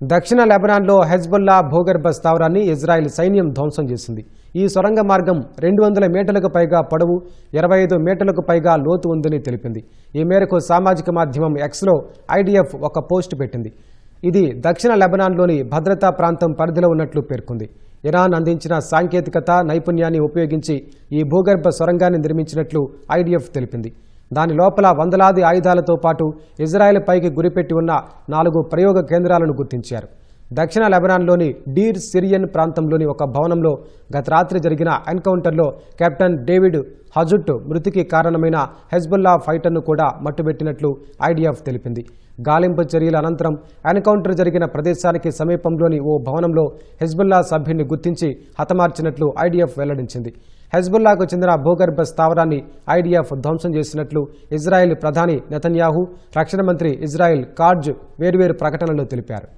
దక్షిణ లెబనాన్లో హెజ్బుల్లా భూగర్భ స్థావరాన్ని ఇజ్రాయెల్ సైన్యం ధ్వంసం చేసింది. ఈ సొరంగ మార్గం 200 మీటర్లకు పైగా పొడవు, 25 మీటర్లకు పైగా లోతు ఉందని తెలిపింది. ఈ మేరకు సామాజిక మాధ్యమం ఎక్స్లో ఐడిఎఫ్ ఒక పోస్ట్ పెట్టింది. ఇది దక్షిణ లెబనాన్లోని భద్రతా ప్రాంతం పరిధిలో ఉన్నట్లు పేర్కొంది. ఇరాన్ అందించిన సాంకేతికత నైపుణ్యాన్ని ఉపయోగించి ఈ భూగర్భ సొరంగాన్ని నిర్మించినట్లు ఐడిఎఫ్ తెలిపింది. దాని లోపల వందలాది ఆయుధాలతో పాటు ఇజ్రాయెల్ పైకి గురిపెట్టి ఉన్న 4 ప్రయోగ కేంద్రాలను గుర్తించారు. దక్షిణ లెబనాన్లోని డీర్ సిరియన్ ప్రాంతంలోని ఒక భవనంలో గత రాత్రి జరిగిన ఎన్కౌంటర్లో కెప్టెన్ డేవిడ్ హజుట్ మృతికి కారణమైన హెజ్బుల్లా ఫైటర్ను కూడా మట్టుబెట్టినట్లు ఐడిఎఫ్ తెలిపింది. గాలింపు చర్యల అనంతరం ఎన్కౌంటర్ జరిగిన ప్రదేశానికి సమీపంలోని ఓ భవనంలో హెజ్బుల్లా సభ్యున్ని గుర్తించి హతమార్చినట్లు ఐడిఎఫ్ వెల్లడించింది. హెజ్బుల్లాకు చెందిన భూగర్భ స్థావరాన్ని ఐడిఎఫ్ ధ్వంసం చేసినట్లు ఇజ్రాయెల్ ప్రధాని నెతన్యాహు, రక్షణ మంత్రి ఇజ్రాయెల్ కాట్జ్ వేర్వేరు ప్రకటనలో తెలిపారు.